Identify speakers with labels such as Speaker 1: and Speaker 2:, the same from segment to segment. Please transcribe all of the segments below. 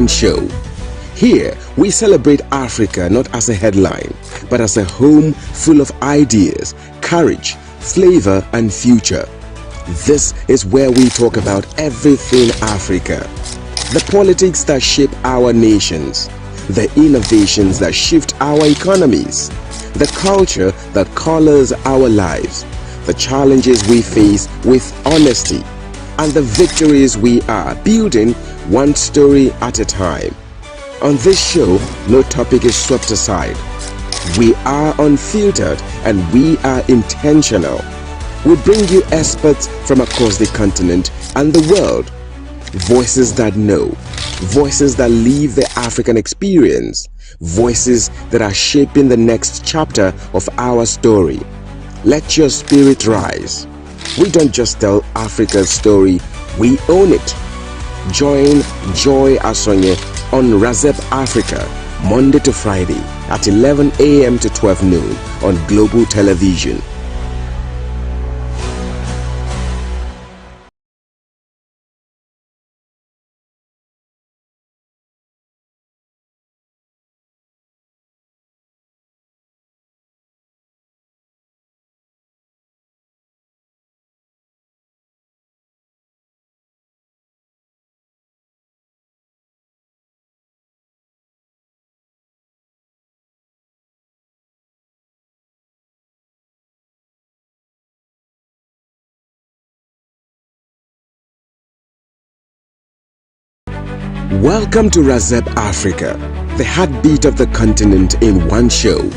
Speaker 1: Show. Here, we celebrate Africa not as a headline, but as a home full of ideas, courage, flavor, and future. This is where we talk about everything Africa. The politics that shape our nations, the innovations that shift our economies, the culture that colors our lives, the challenges we face with honesty, and the victories we are building one story at a time. On this show, no topic is swept aside. We are unfiltered and we are intentional. We bring you experts from across the continent and the world. Voices that know, voices that live the African experience, voices that are shaping the next chapter of our story. Let your spirit rise. We don't just tell Africa's story, we own it. Join Joy Asonye on Razep Africa, Monday to Friday at 11 a.m. to 12 noon on Global Television. Welcome to Razep Africa, the heartbeat of the continent in one show.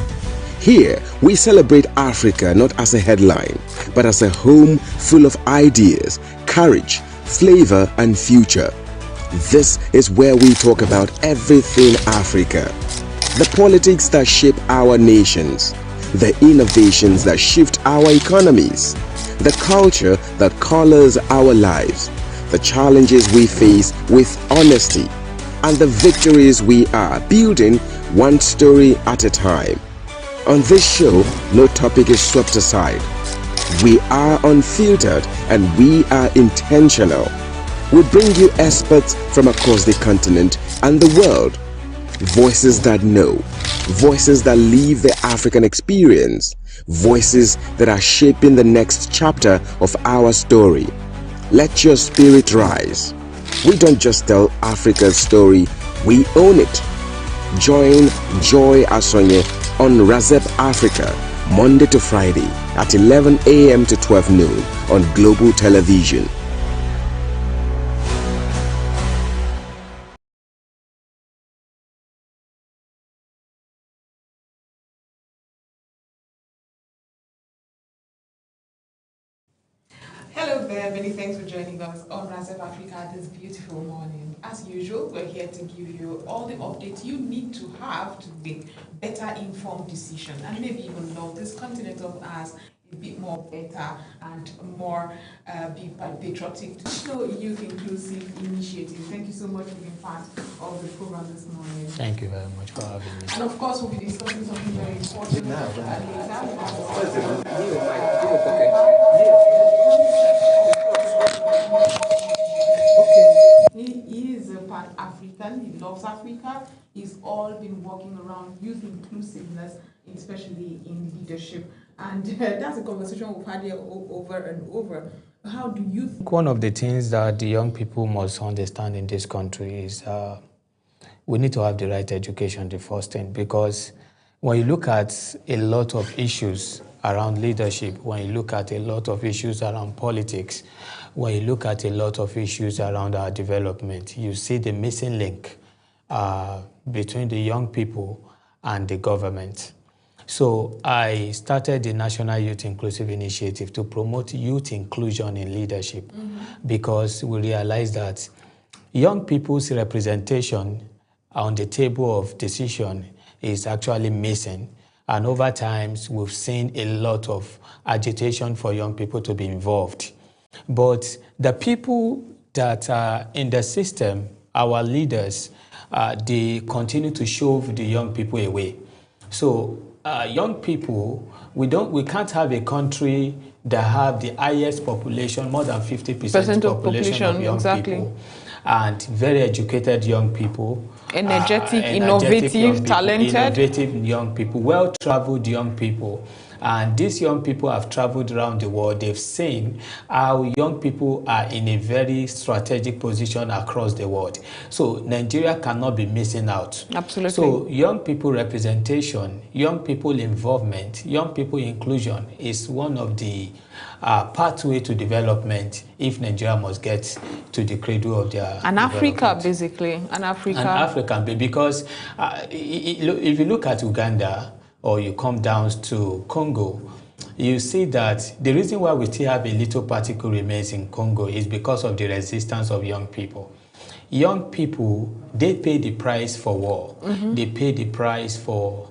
Speaker 1: Here, we celebrate Africa not as a headline, but as a home full of ideas, courage, flavor, and future. This is where we talk about everything Africa. The politics that shape our nations, the innovations that shift our economies, the culture that colors our lives, the challenges we face with honesty, and the victories we are building one story at a time. On this show, no topic is swept aside. We are unfiltered and we are intentional. We bring you experts from across the continent and the world. Voices that know, voices that live the African experience, voices that are shaping the next chapter of our story. Let your spirit rise. We don't just tell Africa's story, we own it. Join Joy Asonye on Razep Africa, Monday to Friday at 11 a.m. to 12 noon on Global Television.
Speaker 2: Hello there, many thanks for joining us on Razep Africa this beautiful morning. As usual, we're here to give you all the updates you need to have to make better informed decisions and maybe even know this continent of ours a bit more better and more be patriotic. National Youth Inclusive Initiative. Thank you so much for being part of the program this morning.
Speaker 3: Thank you very much for having me.
Speaker 2: And of course, we'll be discussing something very important He is a Pan-African, he loves Africa, he's all been working around youth inclusiveness, especially in leadership. And that's a conversation we've had here over and over. How do you think?
Speaker 3: One of the things that the young people must understand in this country is we need to have the right education, the first thing, because when you look at a lot of issues around leadership, when you look at a lot of issues around politics, when you look at a lot of issues around our development, you see the missing link between the young people and the government. So I started the National Youth Inclusive Initiative to promote youth inclusion in leadership, because we realize that young people's representation on the table of decision is actually missing. And over time, we've seen a lot of agitation for young people to be involved. But the people that are in the system, our leaders, they continue to shove the young people away. So young people, we can't have a country that have the highest population, more than 50% population of young people. and very educated young people.
Speaker 2: Energetic, innovative, talented.
Speaker 3: Innovative young people, well-traveled young people. And these young people have traveled around the world. They've seen how young people are in a very strategic position across the world. So Nigeria cannot be missing out.
Speaker 2: Absolutely.
Speaker 3: So young people representation, young people involvement, young people inclusion is one of the pathway to development if Nigeria must get to the cradle of their
Speaker 2: An Africa, basically. An
Speaker 3: African, because if you look at Uganda, or you come down to Congo, you see that the reason why we still have a little particle remains in Congo is because of the resistance of young people. Young people, they pay the price for war. They pay the price for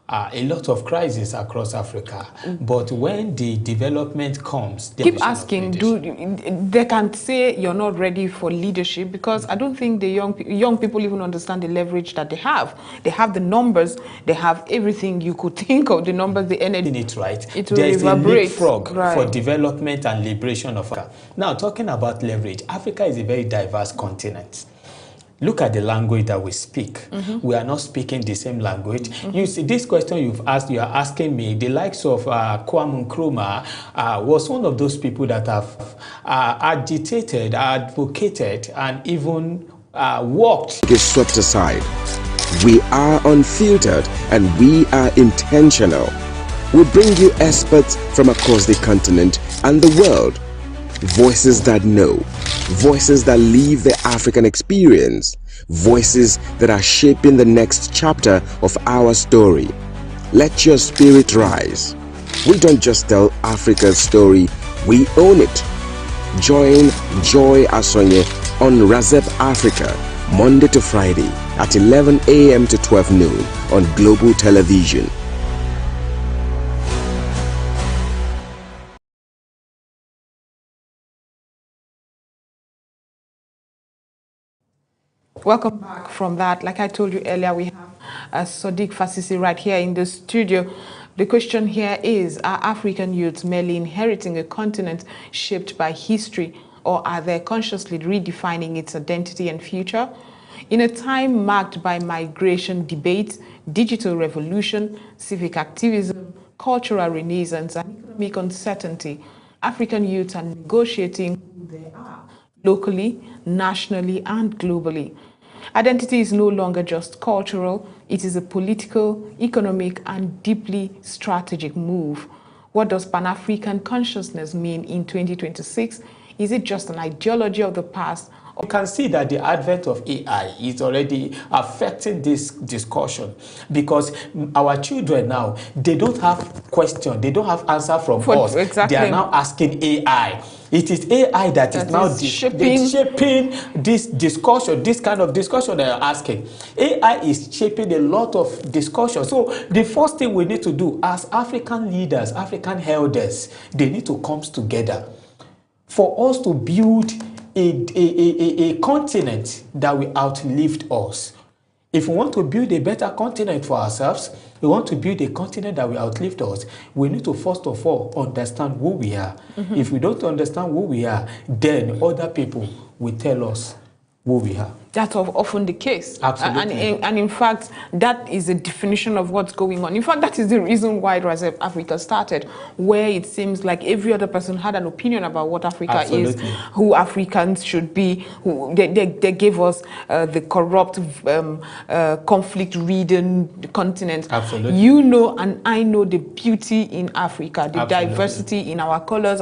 Speaker 3: a lot of crises across Africa. But when the development comes,
Speaker 2: keep asking, they can say you're not ready for leadership, because I don't think the young people even understand the leverage that they have. They have the numbers, they have everything you could think of, the numbers, the energy.
Speaker 3: It right.
Speaker 2: It will
Speaker 3: There's a
Speaker 2: reverberate
Speaker 3: leapfrog for development and liberation of Africa. Now, talking about leverage, Africa is a very diverse continent. Look at the language that we speak. We are not speaking the same language. You see, this question you are asking me, the likes of Kwame Nkrumah was one of those people that have agitated, advocated, and even walked.
Speaker 1: Is swept aside. We are unfiltered and we are intentional. We bring you experts from across the continent and the world. Voices that know, voices that live the African experience, voices that are shaping the next chapter of our story. Let your spirit rise. We don't just tell Africa's story, we own it. Join Joy Asonye on Razep Africa, Monday to Friday at 11 a.m. to 12 noon on Global Television.
Speaker 2: Welcome back from that. Like I told you earlier, we have Sadiq Fasisi right here in the studio. The question here is, are African youths merely inheriting a continent shaped by history, or are they consciously redefining its identity and future? In a time marked by migration debates, digital revolution, civic activism, cultural renaissance, and economic uncertainty, African youths are negotiating who they are, locally, nationally, and globally. Identity is no longer just cultural, it is a political, economic, and deeply strategic move. What does Pan-African consciousness mean in 2026? Is it just an ideology of the past?
Speaker 3: You can see that the advent of AI is already affecting this discussion, because our children now, they don't have question, they don't have answer from us.
Speaker 2: Exactly.
Speaker 3: They are now asking AI. It is AI that is now shaping this discussion, this kind of discussion they are asking. AI is shaping a lot of discussion. So the first thing we need to do as African leaders, African elders, they need to come together for us to build a continent that will outlive us. If we want to build a better continent for ourselves, we want to build a continent that will outlive us, we need to first of all understand who we are. If we don't understand who we are, then other people will tell us who we are.
Speaker 2: That's often the case.
Speaker 3: Absolutely.
Speaker 2: And in fact, that is a definition of what's going on. In fact, that is the reason why Razep Africa started, where it seems like every other person had an opinion about what Africa is, who Africans should be. They gave us the corrupt, conflict-ridden continent.
Speaker 3: Absolutely.
Speaker 2: You know and I know the beauty in Africa, the diversity in our colors, our